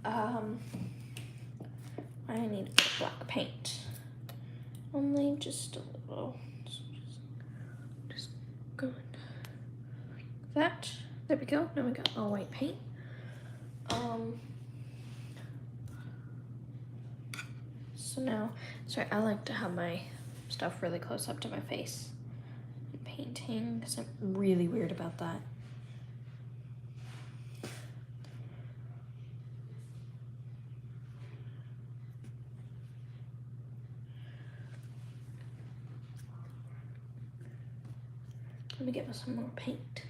I need a bit of black paint. Only just a little. So just going like that. There we go. Now we got all white paint. So now, sorry, I like to have my stuff really close up to my face and painting because I'm really weird about that. Let me get some more paint.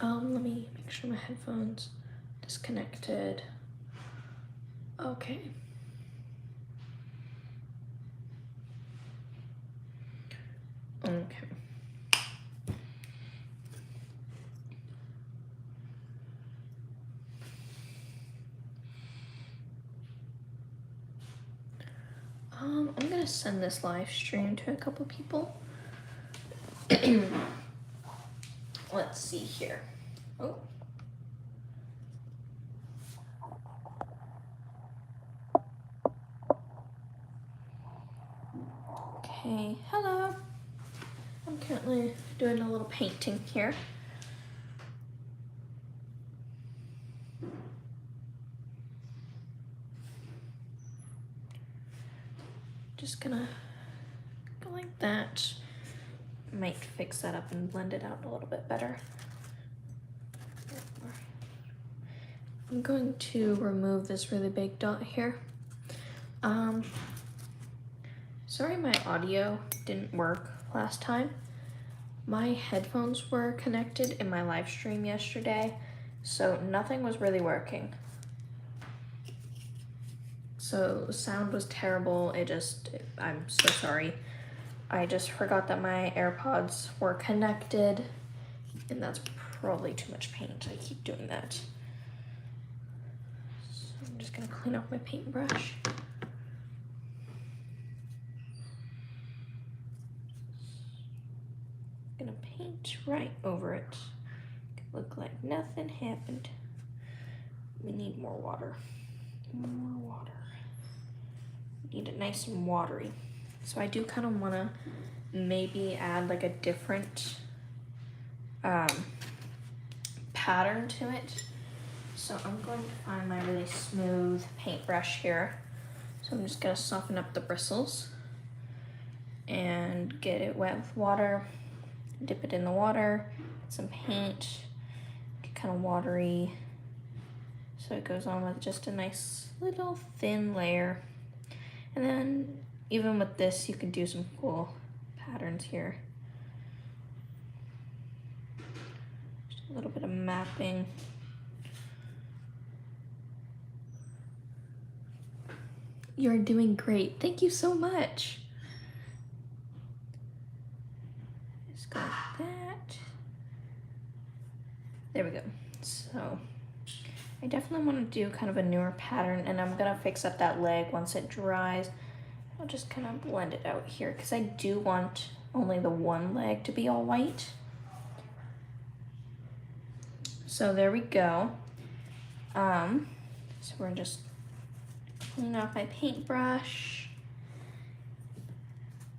Let me make sure my headphones disconnected. Okay. Okay. I'm gonna send this live stream to a couple people. Let's see here. Oh. Okay, hello. I'm currently doing a little painting here. Just gonna go like that. Might fix that up and blend it out a little bit better. I'm going to remove this really big dot here. Sorry my audio didn't work last time. My headphones were connected in my live stream yesterday, so nothing was really working. So the sound was terrible. I'm so sorry. I just forgot that my AirPods were connected, and that's probably too much paint. I keep doing that. So I'm just gonna clean up my paintbrush. Gonna paint right over it. Look like nothing happened. We need more water. More water. Need it nice and watery. So I do kind of want to maybe add like a different pattern to it. So I'm going to find my really smooth paintbrush here. So I'm just gonna soften up the bristles and get it wet with water. Dip it in the water, get some paint, get kind of watery. So it goes on with just a nice little thin layer. And then even with this, you can do some cool patterns here. Just a little bit of mapping. You're doing great. Thank you so much. Just go like that. There we go. So I definitely want to do kind of a newer pattern, and I'm gonna fix up that leg once it dries. I'll just kind of blend it out here because I do want only the one leg to be all white. So there we go. So we're just cleaning off my paintbrush.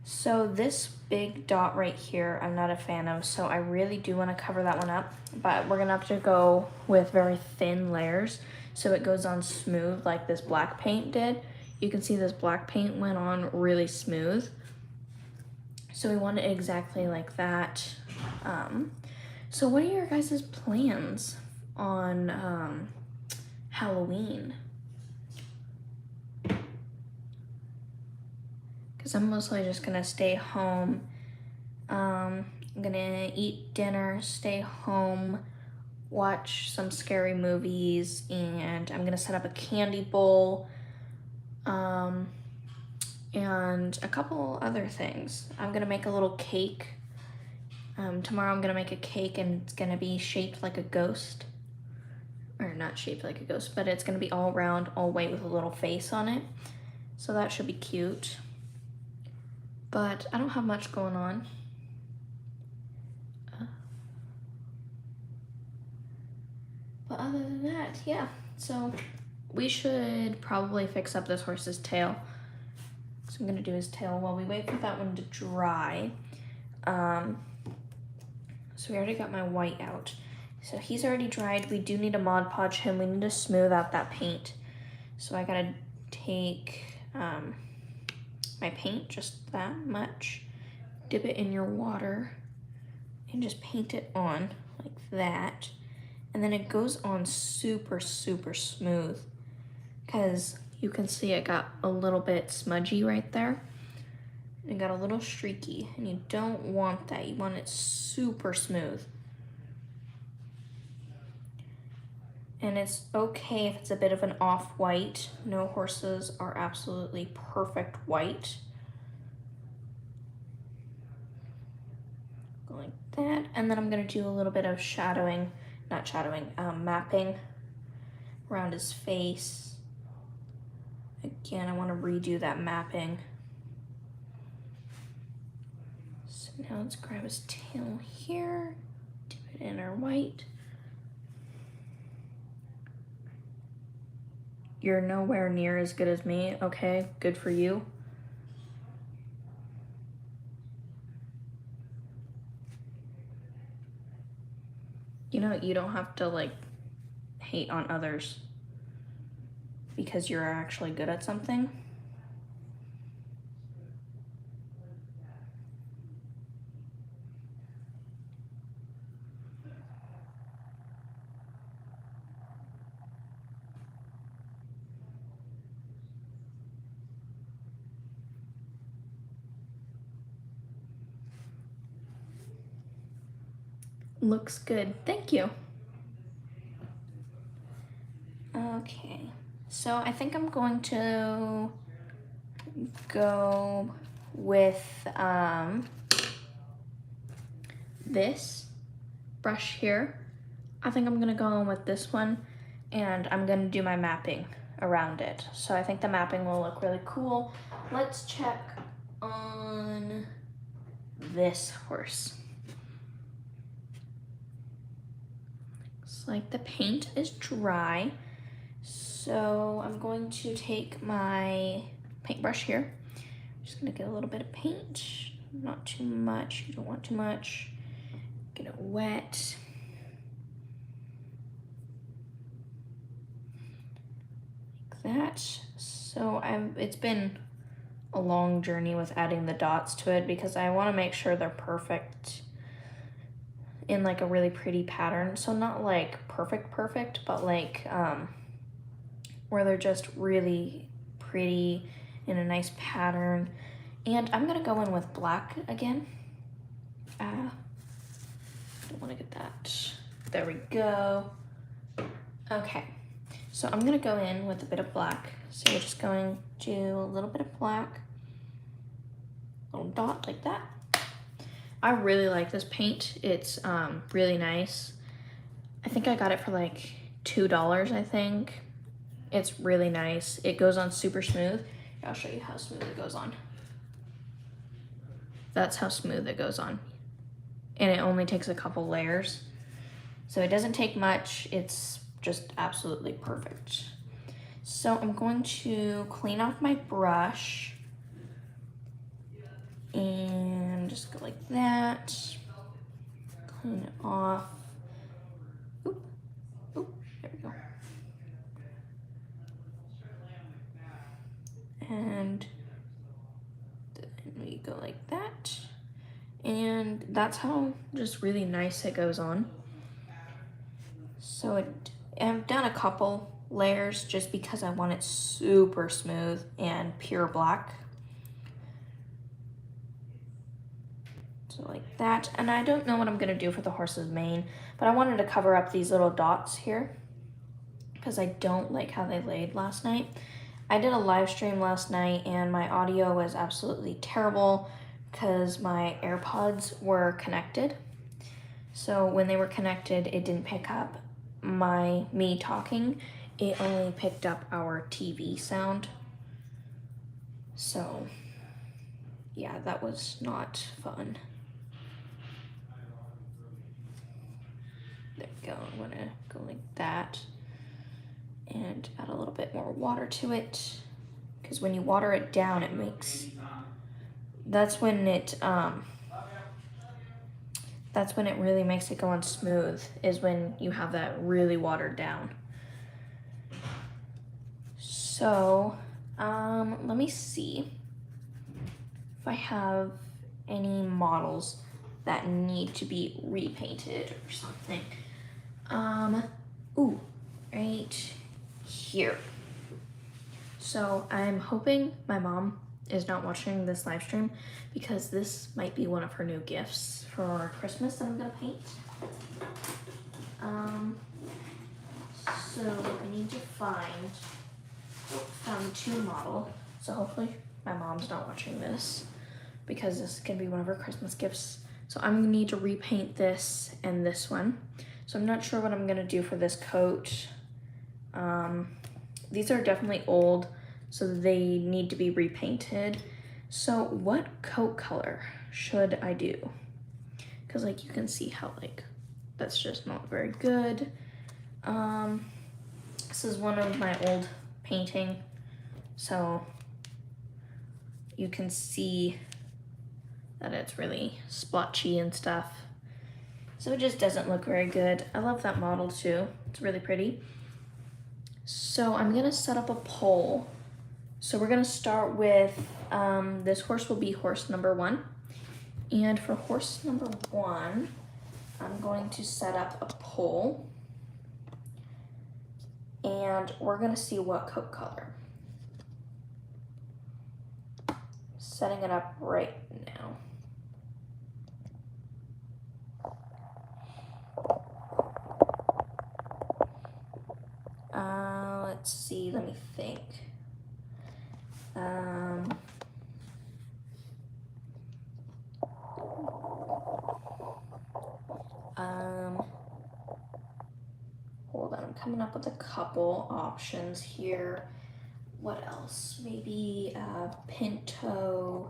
So this big dot right here, I'm not a fan of, so I really do want to cover that one up, but we're gonna have to go with very thin layers so it goes on smooth like this black paint did. You can see this black paint went on really smooth. So we want it exactly like that. So what are your guys' plans on Halloween? Because I'm mostly just gonna stay home. I'm gonna eat dinner, stay home, watch some scary movies, and I'm gonna set up a candy bowl, and a couple other things. I'm gonna make a little cake. Tomorrow I'm gonna make a cake and it's gonna be shaped like a ghost. Or not shaped like a ghost, but it's gonna be all round, all white with a little face on it. So that should be cute. But I don't have much going on. But other other than that, yeah. So we should probably fix up this horse's tail. So I'm gonna do his tail while we wait for that one to dry. So we already got my white out. So he's already dried. We do need to Mod Podge him. We need to smooth out that paint. So I gotta take my paint, just that much, dip it in your water, and just paint it on like that. And then it goes on super, super smooth, because you can see it got a little bit smudgy right there. It got a little streaky, and you don't want that. You want it super smooth. And it's okay if it's a bit of an off-white. No horses are absolutely perfect white. Go like that, and then I'm gonna do a little bit of shadowing, not shadowing, mapping around his face. Again, I wanna redo that mapping. So now let's grab his tail here, dip it in our white. You're nowhere near as good as me, okay? Good for you. You know, you don't have to like hate on others because you're actually good at something. Looks good, thank you. Okay, so I think I'm going to go with this brush here. I think I'm gonna go in with this one, and I'm gonna do my mapping around it. So I think the mapping will look really cool. Let's check on this horse. Looks like the paint is dry. So I'm going to take my paintbrush here. I'm just gonna get a little bit of paint, not too much, you don't want too much. Get it wet. Like that. So it's been a long journey with adding the dots to it because I wanna make sure they're perfect in like a really pretty pattern. So not like perfect, but like where they're just really pretty in a nice pattern. And I'm gonna go in with black again. Don't wanna get that. There we go. Okay, so I'm gonna go in with a bit of black. So you're just going to a little bit of black, little dot like that. I really like this paint. It's really nice. I think I got it for like $2, I think. It's really nice. It goes on super smooth. I'll show you how smooth it goes on. That's how smooth it goes on. And it only takes a couple layers. So it doesn't take much. It's just absolutely perfect. So I'm going to clean off my brush and just go like that. Clean it off. Oop, oop, there we go. And then we go like that. And that's how just really nice it goes on. So I've done a couple layers just because I want it super smooth and pure black. So like that. And I don't know what I'm gonna do for the horse's mane, but I wanted to cover up these little dots here because I don't like how they laid last night. I did a live stream last night and my audio was absolutely terrible because my AirPods were connected. So when they were connected, it didn't pick up me talking. It only picked up our TV sound. So yeah, that was not fun. There go. I'm gonna go like that and add a little bit more water to it, because when you water it down, it makes, that's when it really makes it go on smooth, is when you have that really watered down. So, let me see if I have any models that need to be repainted or something. Ooh, right here. So I'm hoping my mom is not watching this live stream, because this might be one of her new gifts for Christmas that I'm gonna paint. So I need to found two model. So hopefully my mom's not watching this, because this is gonna be one of her Christmas gifts. So I'm gonna need to repaint this and this one. So I'm not sure what I'm gonna do for this coat. These are definitely old, so they need to be repainted. So what coat color should I do? Because like you can see how like that's just not very good. This is one of my old painting, so you can see that it's really splotchy and stuff. So it just doesn't look very good. I love that model too. It's really pretty. So I'm gonna set up a poll. So we're gonna start with, this horse will be horse number 1. And for horse number 1, I'm going to set up a poll. And we're gonna see what coat color. Setting it up right now. Let's see, let me think. Hold on, I'm coming up with a couple options here. What else? Maybe Pinto,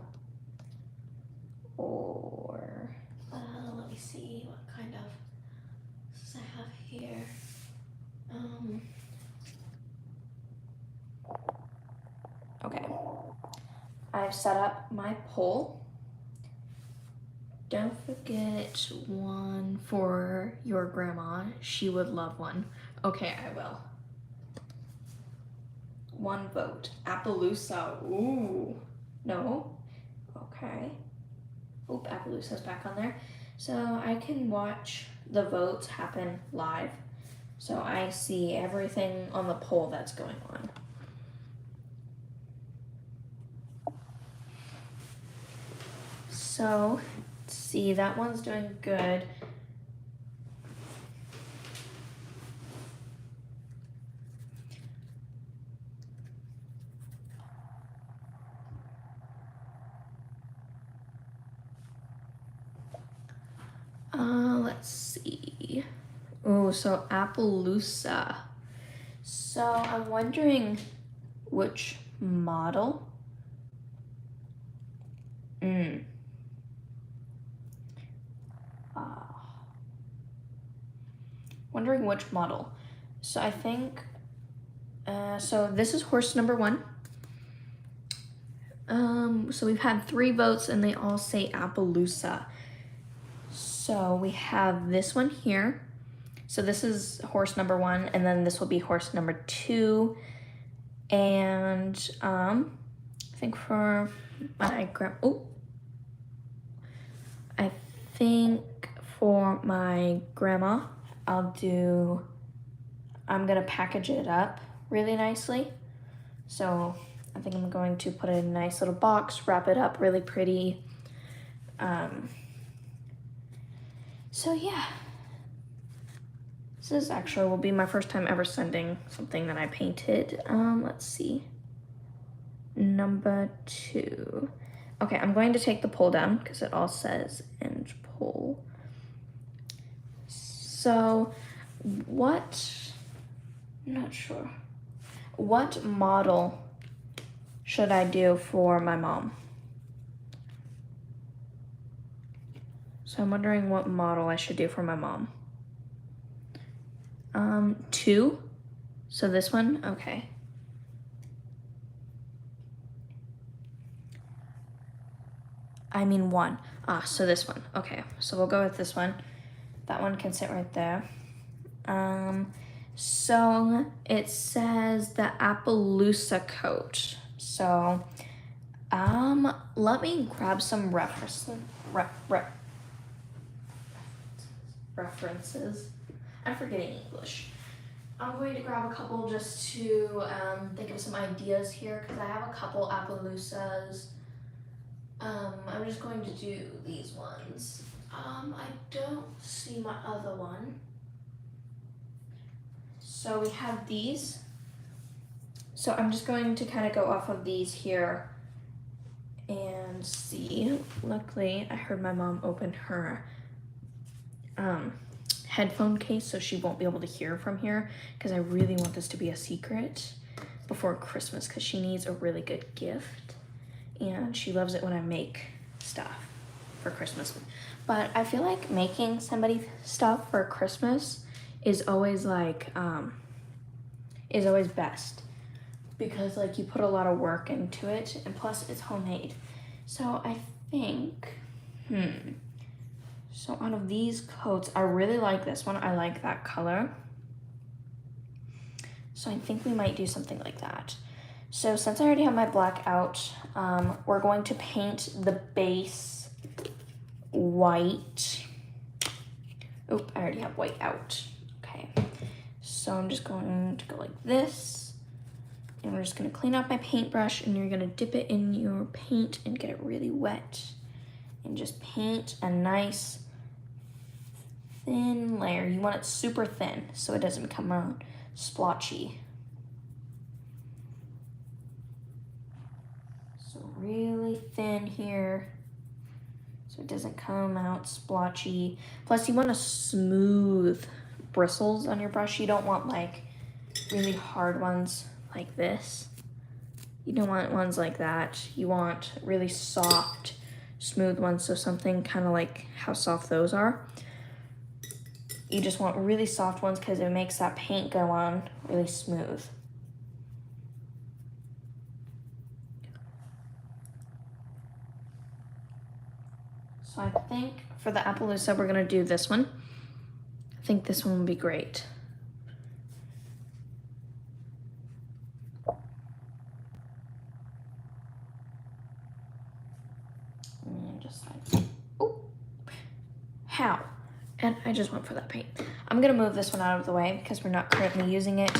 or let me see what kind of does I have here. Okay, I've set up my poll. Don't forget one for your grandma. She would love one. Okay, I will. 1 vote. Appaloosa. Ooh. No. Okay. Oop, Appaloosa's back on there. So I can watch the votes happen live. So I see everything on the poll that's going on. So, let's see, that one's doing good. Let's see. Oh, so Appaloosa. So I'm wondering which model. Wondering which model. So I think, so this is horse number 1. So we've had 3 votes and they all say Appaloosa. So we have this one here. So this is horse number 1, and then this will be horse number 2. And I think for my I think for my grandma, I'm gonna package it up really nicely. So I think I'm going to put it in a nice little box, wrap it up really pretty. So yeah, this actually will be my first time ever sending something that I painted. Let's see, number 2. Okay, I'm going to take the poll down because it all says end poll. So I'm not sure, what model should I do for my mom? So I'm wondering what model I should do for my mom. 2. So this one, okay. I mean 1. So this one. Okay, so we'll go with this one. That one can sit right there. So it says the Appaloosa coat. So, let me grab some references. I'm forgetting English. I'm going to grab a couple just to think of some ideas here because I have a couple Appaloosas. I'm just going to do these ones. I don't see my other one. So we have these. So I'm just going to kind of go off of these here and see. Luckily, I heard my mom open her headphone case so she won't be able to hear from here because I really want this to be a secret before Christmas because she needs a really good gift and she loves it when I make stuff for Christmas. But I feel like making somebody stuff for Christmas is always like, is always best because like you put a lot of work into it and plus it's homemade. So I think, so out of these coats, I really like this one. I like that color. So I think we might do something like that. So since I already have my black out, we're going to paint the base white. Oop, I already have white out. Okay, so I'm just going to go like this. And we're just gonna clean out my paintbrush and you're gonna dip it in your paint and get it really wet. And just paint a nice thin layer. You want it super thin so it doesn't become out splotchy. So really thin here so it doesn't come out splotchy. Plus you want a smooth bristles on your brush. You don't want like really hard ones like this. You don't want ones like that. You want really soft, smooth ones, so something kind of like how soft those are. You just want really soft ones because it makes that paint go on really smooth. So I think for the Appaloosa, we're gonna do this one. I think this one would be great. And just like, oh, how? And I just went for that paint. I'm gonna move this one out of the way because we're not currently using it.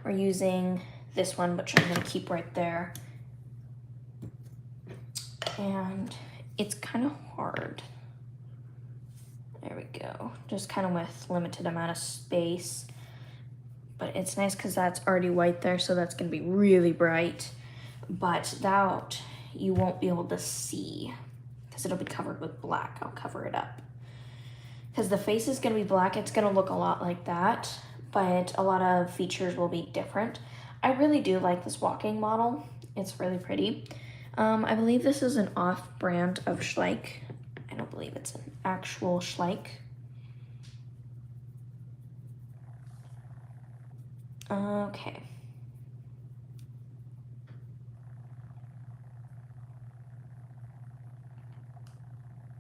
We're using this one, which I'm gonna keep right there. And it's kind of hard. There we go. Just kind of with limited amount of space. But it's nice because that's already white there, so that's gonna be really bright. But that you won't be able to see because it'll be covered with black. I'll cover it up. Because the face is gonna be black, it's gonna look a lot like that, but a lot of features will be different. I really do like this walking model. It's really pretty. I believe this is an off-brand of Schleich. I don't believe it's an actual Schleich. Okay.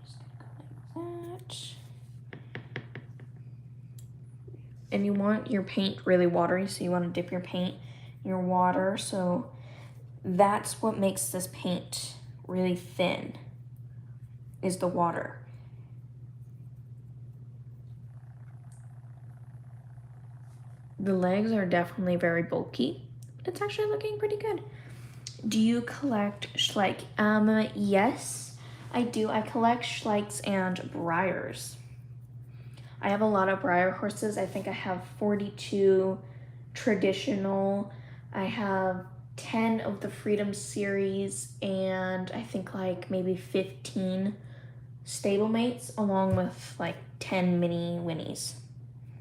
Just gonna go like that. And you want your paint really watery, so you want to dip your paint in your water. So that's what makes this paint really thin, is the water. The legs are definitely very bulky. It's actually looking pretty good. Do you collect Schleich? Yes, I do. I collect Schleichs and Briars. I have a lot of Briar horses. I think I have 42 traditional. I have 10 of the Freedom series and I think like maybe 15 stablemates along with like 10 mini Winnies.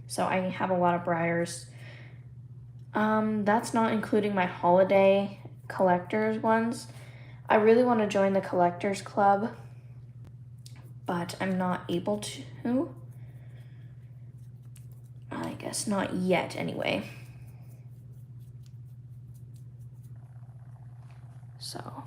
So I have a lot of Briars. That's not including my holiday collectors ones. I really want to join the collectors club, but I'm not able to. Like guess not yet anyway. So.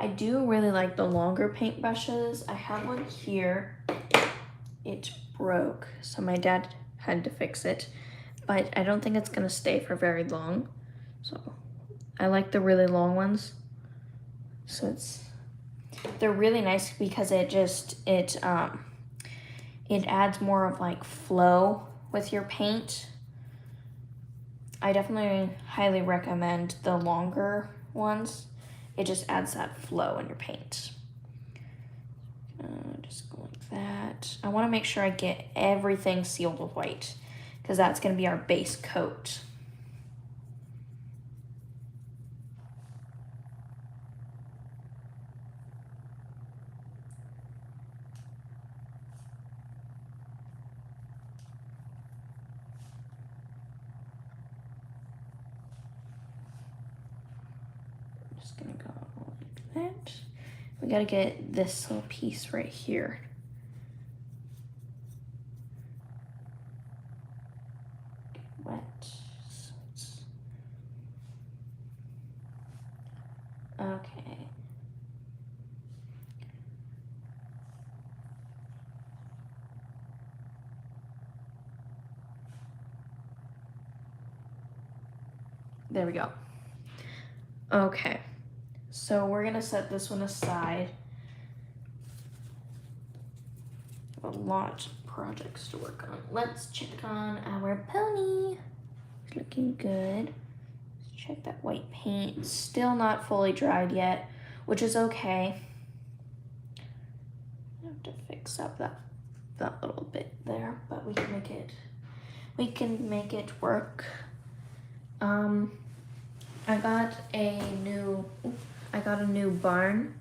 I do really like the longer paintbrushes. I have one here. It broke, so my dad had to fix it, but I don't think it's gonna stay for very long. So I like the really long ones. So they're really nice because it adds more of like flow with your paint. I definitely highly recommend the longer ones. It just adds that flow in your paint. Just go like that. I want to make sure I get everything sealed with white because that's going to be our base coat. Just going to go like that. We got to get this little piece right here. Wet. Okay. There we go. Okay. So we're gonna set this one aside. A lot of projects to work on. Let's check on our pony. It's looking good. Let's check that white paint. Still not fully dried yet, which is okay. I have to fix up that little bit there, but we can make it work. I got a new barn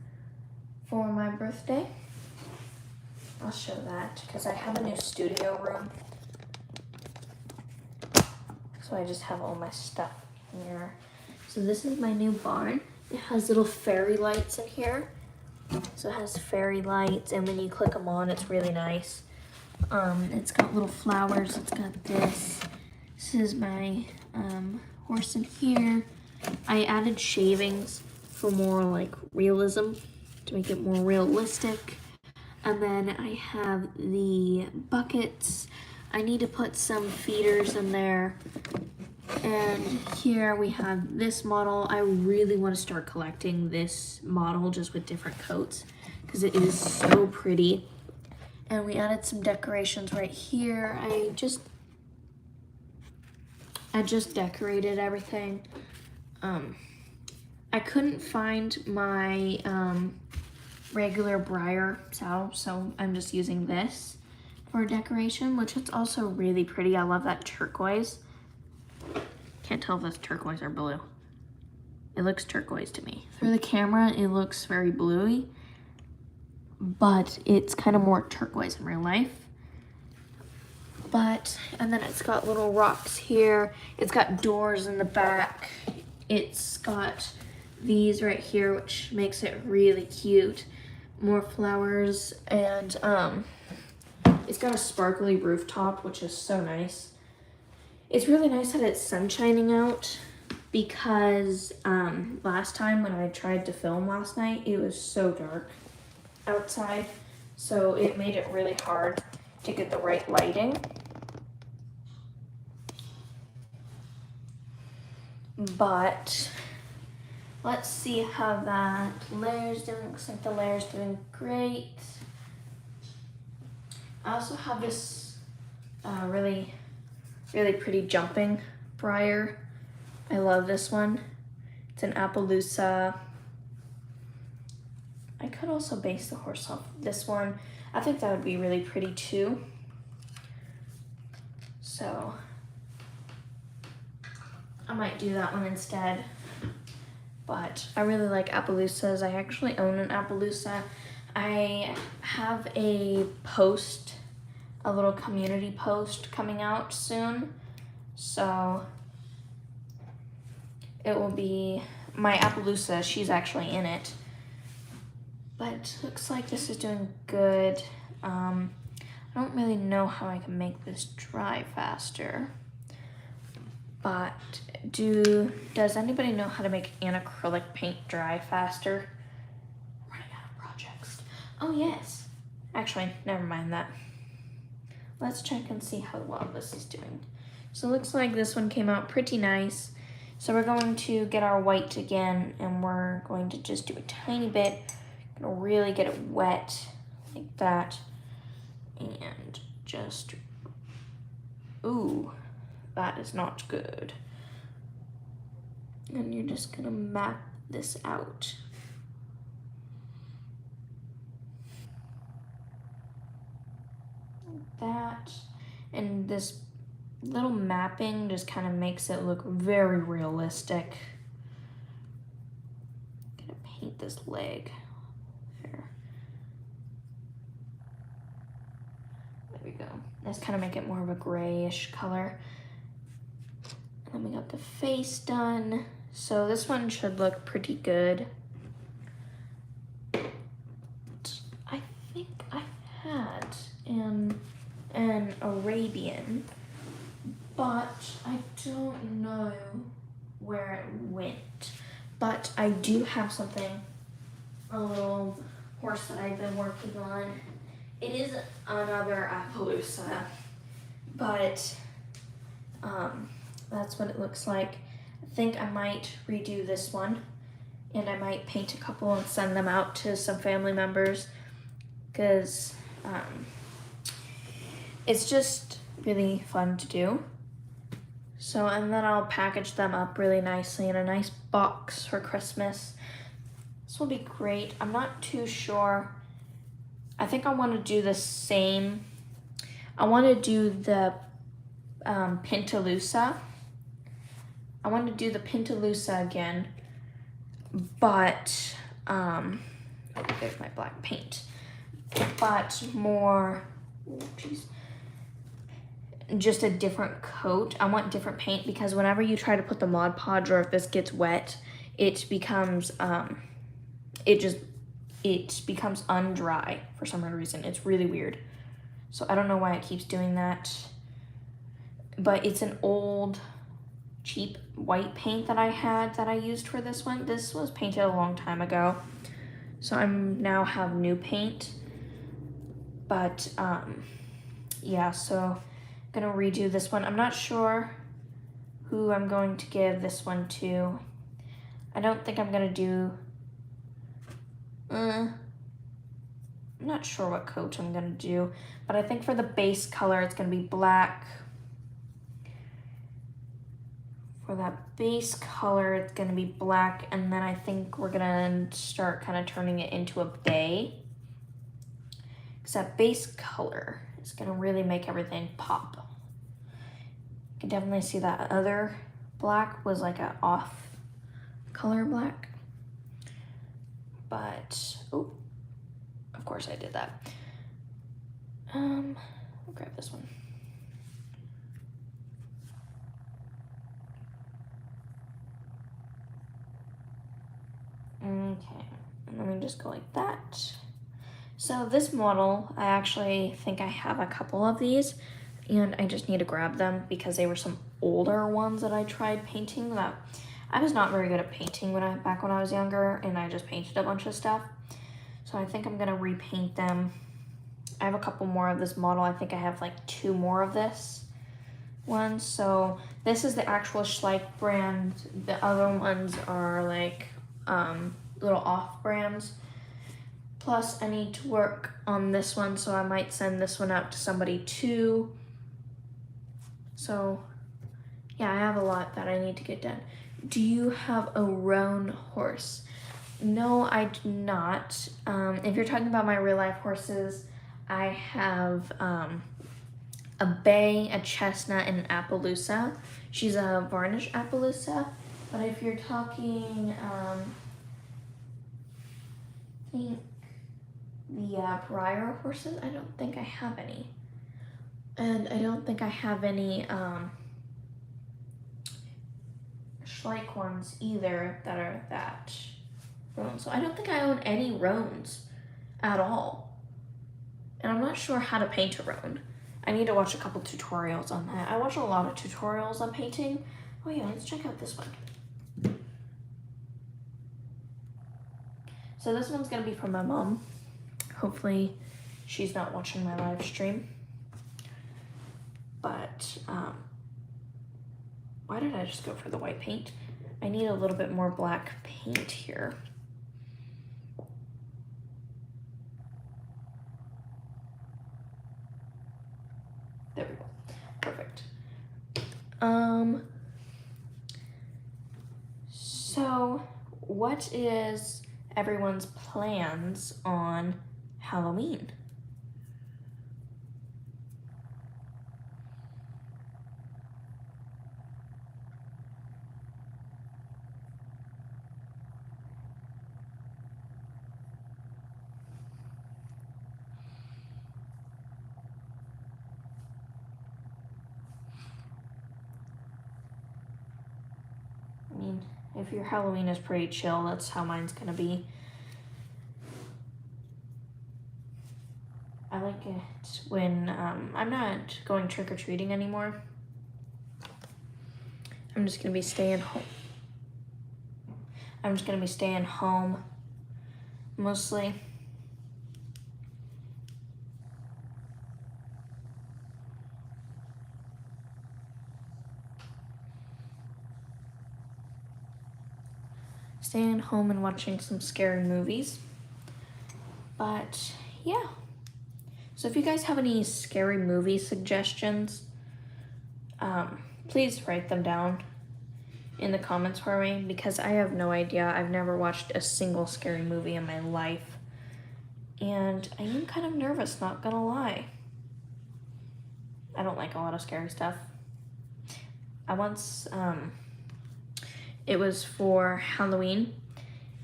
for my birthday. I'll show that because I have a new studio room. So I just have all my stuff here. So this is my new barn. It has little fairy lights in here. So it has fairy lights, and when you click them on, it's really nice. It's got little flowers. It's got this. This is my horse in here. I added shavings for more like realism, to make it more realistic. And then I have the buckets. I need to put some feeders in there. And here we have this model. I really want to start collecting this model just with different coats because it is so pretty. And we added some decorations right here. I just decorated everything. I couldn't find my regular briar saddle, so I'm just using this for decoration, which is also really pretty. I love that turquoise. Can't tell if it's turquoise or blue. It looks turquoise to me. Through the camera, it looks very bluey, but it's kind of more turquoise in real life. And then it's got little rocks here. It's got doors in the back. It's got these right here, which makes it really cute. More flowers, and it's got a sparkly rooftop, which is so nice. It's really nice that it's sun shining out because last time when I tried to film last night, it was so dark outside, so it made it really hard to get the right lighting. But let's see how that layer's doing. Looks like the layer's doing great. I also have this really pretty jumping briar. I love this one. It's an Appaloosa. I could also base the horse off this one. I think that would be really pretty too. So I might do that one instead. But I really like Appaloosas. I actually own an Appaloosa. I have a post, a little community post coming out soon. So it will be my Appaloosa. She's actually in it. But looks like this is doing good. I don't really know how I can make this dry faster, but does anybody know how to make an acrylic paint dry faster? I'm running out of projects. Oh yes. Actually, never mind that. Let's check and see how well this is doing. So it looks like this one came out pretty nice. So we're going to get our white again, and we're going to just do a tiny bit. Gonna really get it wet like that. And just, ooh, that is not good. And you're just gonna map this out. Like that. And this little mapping just kind of makes it look very realistic. Gonna paint this leg. There. There we go. Let's kind of make it more of a grayish color. And then we got the face done. So this one should look pretty good. I think I had an Arabian, but I don't know where it went. But I do have something, a little horse that I've been working on. It is another Appaloosa, but that's what it looks like. I think I might redo this one, and I might paint a couple and send them out to some family members, because it's just really fun to do. So, and then I'll package them up really nicely in a nice box for Christmas. This will be great. I'm not too sure. I think I want to do the same. I want to do the Pintaloosa. I want to do the Pintaloosa again, but there's my black paint. But more, oh geez, just a different coat. I want different paint, because whenever you try to put the Mod Podge, or if this gets wet, it becomes it becomes undry for some reason. It's really weird. So I don't know why it keeps doing that. But it's an old, cheap white paint that I had that I used for this one. This was painted a long time ago. So I'm now have new paint. But yeah, so I'm gonna redo this one. I'm not sure who I'm going to give this one to. I don't think I'm gonna do, I'm not sure what coat I'm gonna do, but I think for the base color, it's gonna be black. For that base color, it's gonna be black, and then I think we're gonna start kind of turning it into a bay. Because that base color is gonna really make everything pop. You can definitely see that other black was like an off color black. But, oh, of course I did that. I'll grab this one. Okay, and let me just go like that. So this model, I actually think I have a couple of these, and I just need to grab them because they were some older ones that I tried painting that I was not very good at painting back when I was younger, and I just painted a bunch of stuff. So I think I'm gonna repaint them. I have a couple more of this model. I think I have like 2 more of this one. So this is the actual Schleich brand. The other ones are like little off brands. Plus I need to work on this one, so I might send this one out to somebody too. So yeah, I have a lot that I need to get done. Do you have a roan horse? No, I do not. If you're talking about my real life horses, I have a bay, a chestnut, and an Appaloosa. She's a varnish Appaloosa. But if you're talking, I think the Briar horses, I don't think I have any. And I don't think I have any Schleich ones either that are that roan. So I don't think I own any roans at all. And I'm not sure how to paint a roan. I need to watch a couple tutorials on that. I watch a lot of tutorials on painting. Oh yeah, let's check out this one. So this one's gonna be from my mom. Hopefully she's not watching my live stream. But why did I just go for the white paint? I need a little bit more black paint here. There we go. Perfect. So what is everyone's plans on Halloween? I mean, if your Halloween is pretty chill, that's how mine's gonna be. I like it when I'm not going trick-or-treating anymore. I'm just gonna be staying home. I'm just gonna be staying home mostly. Staying home and watching some scary movies. But yeah. So if you guys have any scary movie suggestions, please write them down in the comments for me, because I have no idea. I've never watched a single scary movie in my life. And I am kind of nervous, not gonna lie. I don't like a lot of scary stuff. I once, it was for Halloween,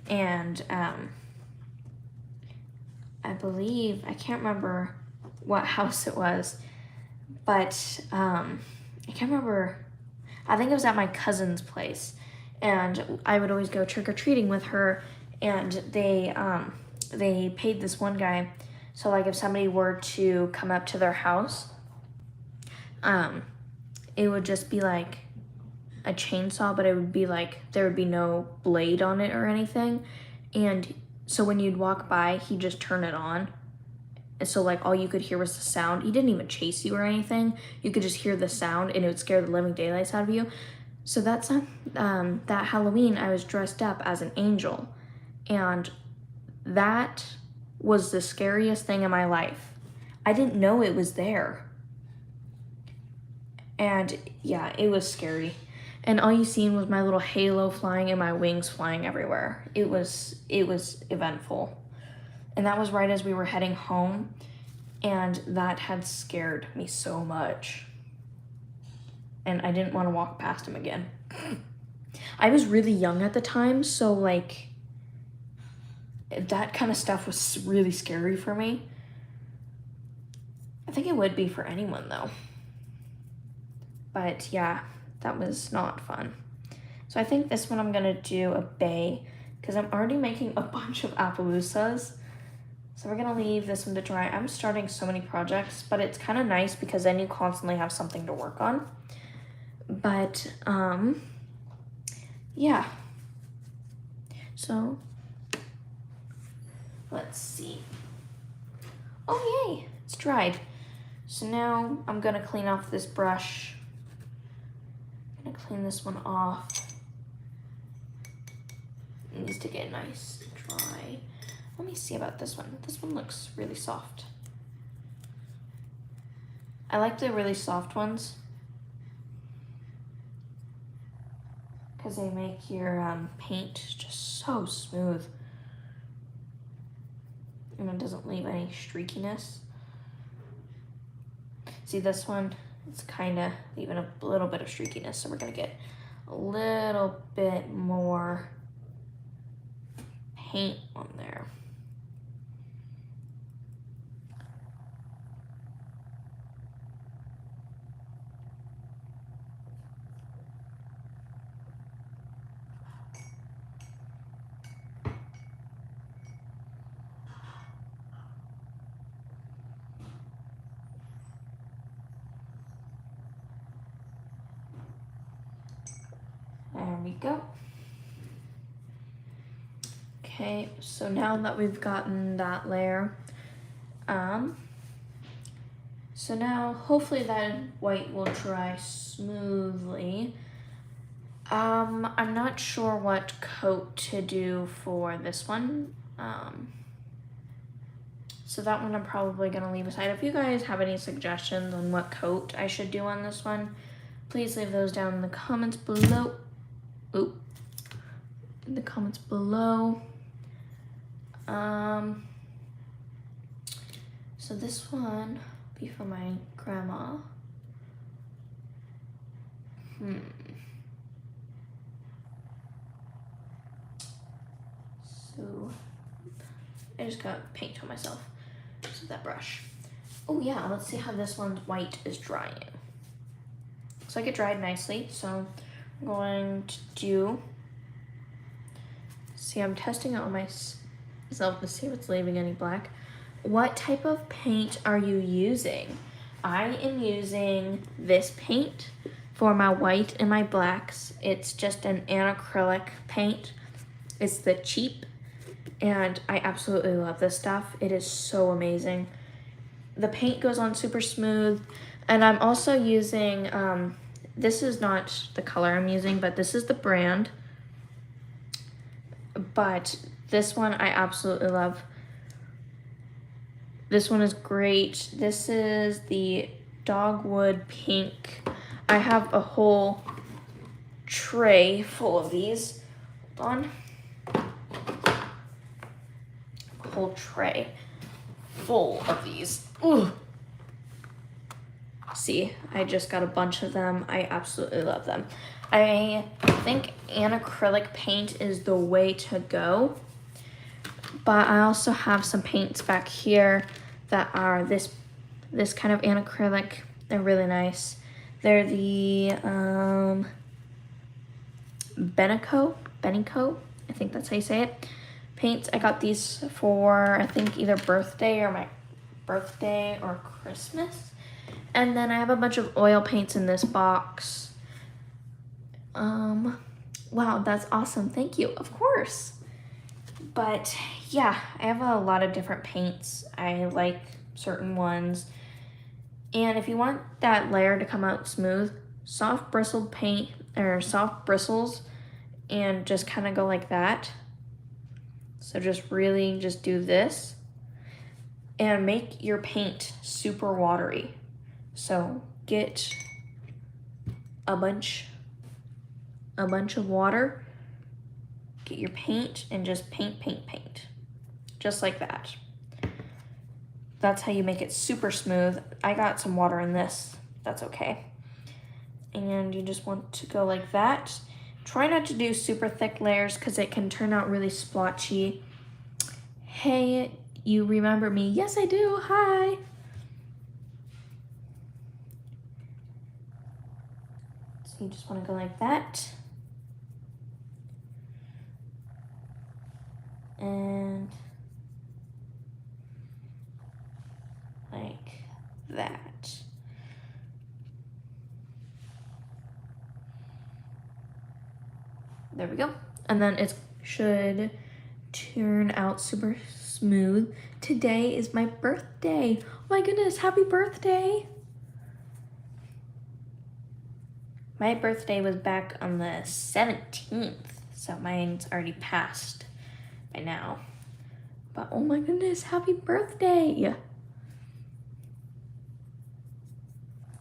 and I believe, I can't remember what house it was, but I can't remember, I think it was at my cousin's place, and I would always go trick-or-treating with her, and they paid this one guy, so like if somebody were to come up to their house, it would just be like a chainsaw, but it would be like, there would be no blade on it or anything, and so when you'd walk by, he'd just turn it on. And so like all you could hear was the sound. He didn't even chase you or anything. You could just hear the sound and it would scare the living daylights out of you. So that Halloween, I was dressed up as an angel. And that was the scariest thing in my life. I didn't know it was there. And yeah, it was scary. And all you seen was my little halo flying and my wings flying everywhere. It was eventful. And that was right as we were heading home, and that had scared me so much. And I didn't want to walk past him again. I was really young at the time, so like, that kind of stuff was really scary for me. I think it would be for anyone though. But yeah, that was not fun. So I think this one I'm gonna do a bay, because I'm already making a bunch of Appaloosas. So we're gonna leave this one to dry. I'm starting so many projects, but it's kind of nice because then you constantly have something to work on. But yeah. So let's see. Oh yay, it's dried. So now I'm gonna clean off this brush. I'm gonna clean this one off. It needs to get nice and dry. Let me see about this one. This one looks really soft. I like the really soft ones because they make your paint just so smooth. And it doesn't leave any streakiness. See this one? It's kind of leaving a little bit of streakiness, so we're gonna get a little bit more paint on there. we go. Okay, so now that we've gotten that layer, so now hopefully that white will dry smoothly. I'm not sure what coat to do for this one. So that one I'm probably gonna leave aside. If you guys have any suggestions on what coat I should do on this one, please leave those down in the comments below. Oop. In the comments below. So this one will be for my grandma. So I just got paint on myself. So that brush. Oh yeah, let's see how this one's white is drying. Looks like it dried nicely, so I'm going to do, see, I'm testing it on myself to see if it's leaving any black. What type of paint are you using? I am using this paint for my white and my blacks. It's just an acrylic paint. It's the cheap, and I absolutely love this stuff. It is so amazing. The paint goes on super smooth, and I'm also using, this is not the color I'm using, but this is the brand. But this one I absolutely love. This one is great. This is the Dogwood Pink. I have a whole tray full of these. Hold on. A whole tray full of these. Ooh. See, I just got a bunch of them. I absolutely love them. I think acrylic paint is the way to go. But I also have some paints back here that are this kind of acrylic. They're really nice. They're the Benico, I think that's how you say it, paints. I got these for, I think, either birthday or my birthday or Christmas. And then I have a bunch of oil paints in this box. Wow, that's awesome. Thank you. Of course. But yeah, I have a lot of different paints. I like certain ones. And if you want that layer to come out smooth, soft bristled paint or soft bristles and just kind of go like that. So just really just do this and make your paint super watery. So get a bunch of water, get your paint, and just paint. Just like that. That's how you make it super smooth. I got some water in this, that's okay. And you just want to go like that. Try not to do super thick layers because it can turn out really splotchy. Hey, you remember me? Yes, I do, hi. So you just want to go like that. And like that. There we go. And then it should turn out super smooth. Today is my birthday. Oh my goodness, happy birthday. My birthday was back on the 17th, so mine's already passed by now. But oh my goodness, happy birthday.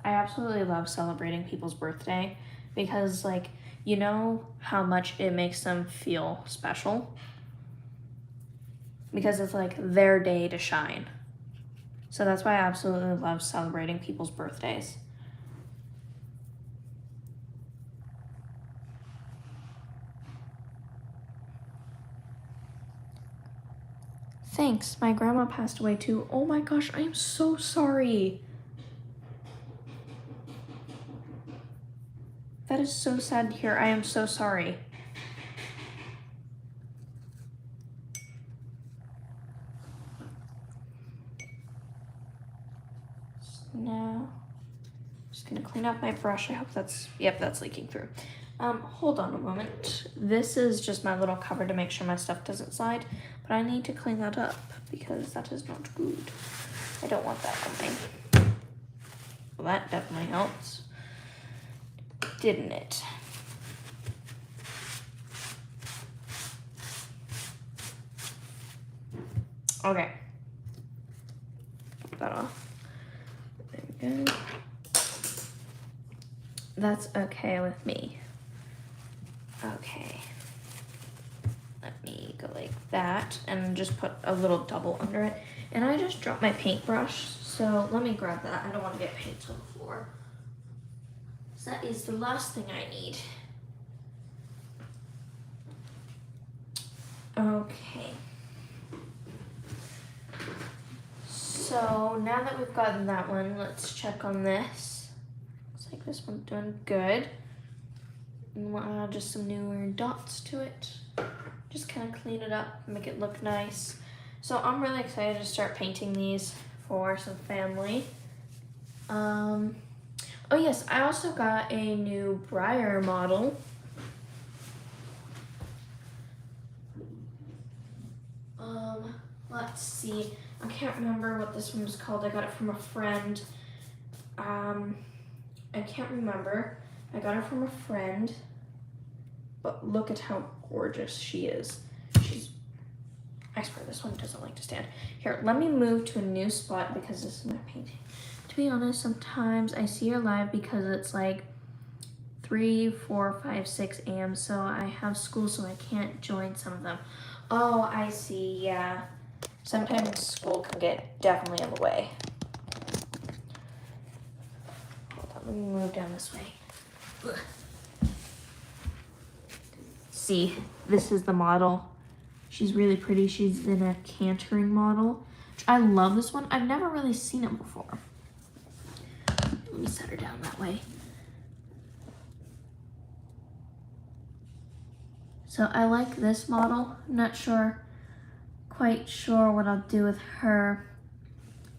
I absolutely love celebrating people's birthday because, like, you know how much it makes them feel special? Because it's like their day to shine. So that's why I absolutely love celebrating people's birthdays. Thanks, my grandma passed away too. Oh my gosh, I am so sorry. That is so sad to hear. I am so sorry. So now, I'm just gonna clean up my brush. I hope that's, yep, that's leaking through. Hold on a moment. This is just my little cover to make sure my stuff doesn't slide, but I need to clean that up because that is not good. I don't want that on me. Well, that definitely helps, didn't it? Okay. Put that off. There we go. That's okay with me. Okay. Let me go like that and just put a little double under it. And I just dropped my paintbrush, so let me grab that. I don't want to get paint on the floor. So that is the last thing I need. Okay. So now that we've gotten that one, let's check on this. Looks like this one's doing good. And we'll add just some newer dots to it. Just kind of clean it up, make it look nice. So I'm really excited to start painting these for some family. Oh yes, I also got a new Briar model. Let's see. I can't remember what this one was called. I got it from a friend. I can't remember. I got her from a friend. But look at how gorgeous she is. I swear this one doesn't like to stand. Here, let me move to a new spot because this is my painting. To be honest, sometimes I see her live because it's like 3, 4, 5, 6 a.m. So I have school, so I can't join some of them. Oh, I see, yeah. Sometimes school can get definitely in the way. Hold on, let me move down this way. Ugh. See, this is the model. She's really pretty. She's in a cantering model. I love this one. I've never really seen it before. Let me set her down that way. So I like this model. I'm not quite sure what I'll do with her.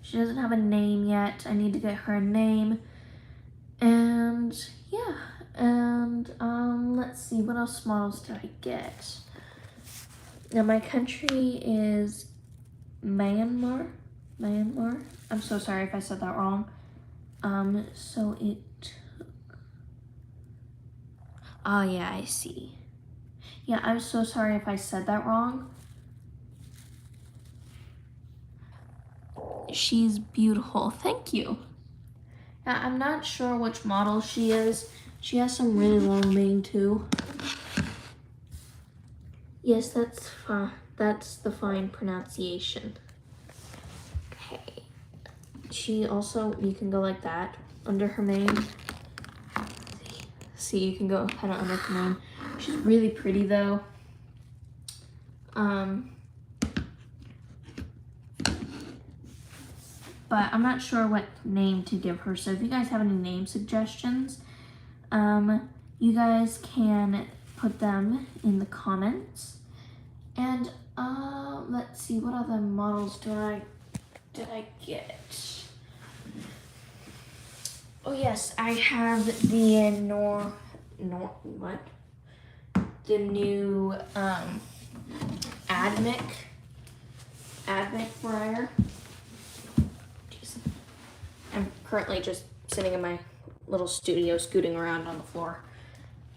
She doesn't have a name yet. I need to get her a name. And yeah, and let's see, what else models did I get? Now my country is Myanmar. I'm so sorry if I said that wrong. So it took, oh yeah, I see. Yeah, I'm so sorry if I said that wrong. She's beautiful, thank you. Now, I'm not sure which model she is. She has some really long mane too. Yes, that's fine. That's the fine pronunciation. Okay. She also, you can go like that under her mane. See, you can go kind of under her mane. She's really pretty though. But I'm not sure what name to give her. So if you guys have any name suggestions, you guys can put them in the comments. And let's see, what other models did I get? Oh yes, I have the the new Admic Briar. Jeez. I'm currently just sitting in my little studio scooting around on the floor.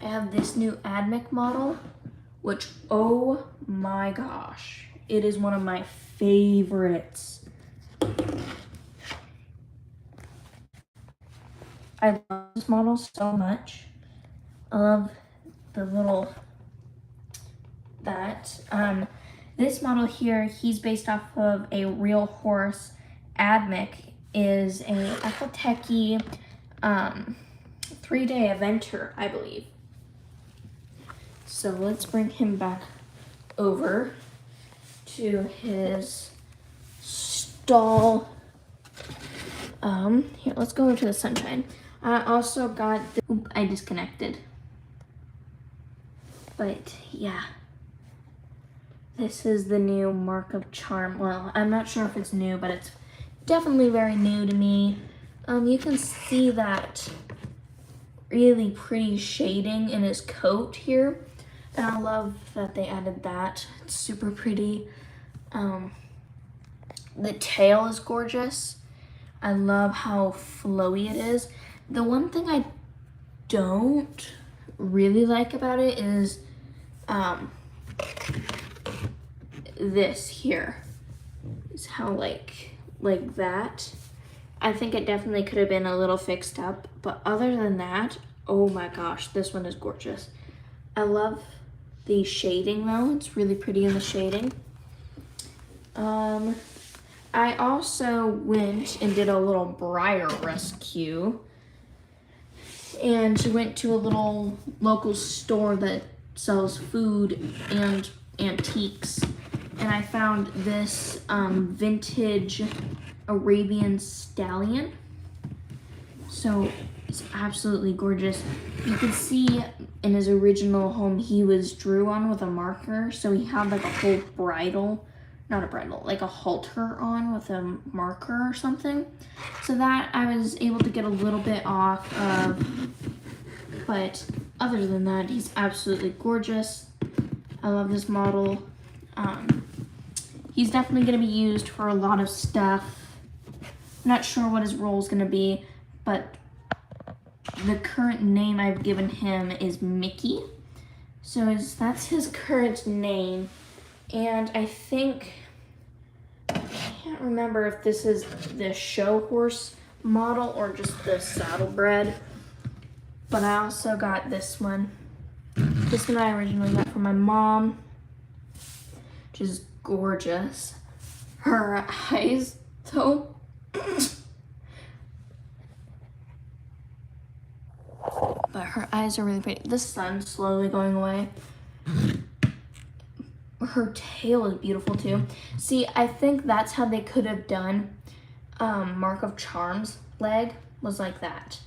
I have this new Admic model, which, oh my gosh, it is one of my favorites. I love this model so much. I love the little, this model here, he's based off of a real horse. Admic is a Ecotechy 3-day eventer, I believe. So let's bring him back over to his stall. Here, let's go over to the sunshine. I also got, I disconnected. But yeah, this is the new Mark of Charm. Well, I'm not sure if it's new, but it's definitely very new to me. You can see that really pretty shading in his coat here. And I love that they added that. It's super pretty. The tail is gorgeous. I love how flowy it is. The one thing I don't really like about it is this here. Is how like that. I think it definitely could have been a little fixed up, but other than that, oh my gosh, this one is gorgeous. I love the shading though. It's really pretty in the shading. I also went and did a little briar rescue and went to a little local store that sells food and antiques, and I found this vintage Arabian stallion. So it's absolutely gorgeous. You can see in his original home he was drew on with a marker, so he had like a whole bridle, not a bridle, like a halter on with a marker or something. So that I was able to get a little bit off of, but other than that, he's absolutely gorgeous. I love this model. He's definitely gonna be used for a lot of stuff. I'm not sure what his role is gonna be, but the current name I've given him is Mickey. So that's his current name. And I think, I can't remember if this is the show horse model or just the saddlebred, but I also got this one. This one I originally got from my mom, which is gorgeous. Her eyes, though, but her eyes are really pretty. The sun's slowly going away. Her tail is beautiful too. See, I think that's how they could have done Mark of Charm's leg, was like that.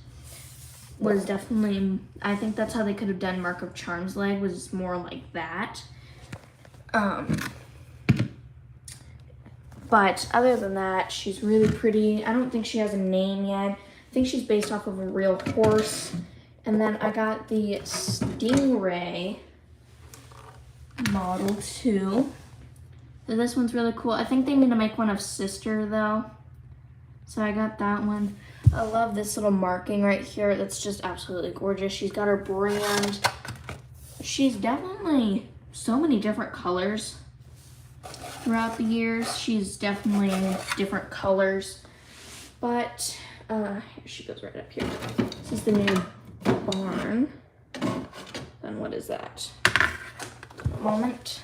Was definitely, I think that's how they could have done Mark of Charm's leg, was more like that. But other than that, she's really pretty. I don't think she has a name yet. I think she's based off of a real horse. And then I got the Stingray model too. So this one's really cool. I think they need to make one of Sister though. So I got that one. I love this little marking right here. That's just absolutely gorgeous. She's got her brand. She's definitely so many different colors throughout the years. She's definitely different colors. But here she goes right up here. This is the new barn. Then what is that? Moment.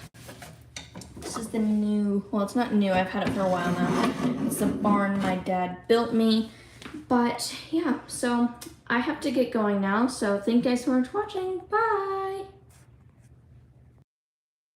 This is the new, well, it's not new, I've had it for a while now. It's the barn my dad built me. But yeah, so I have to get going now. So thank you guys so much for watching. Bye.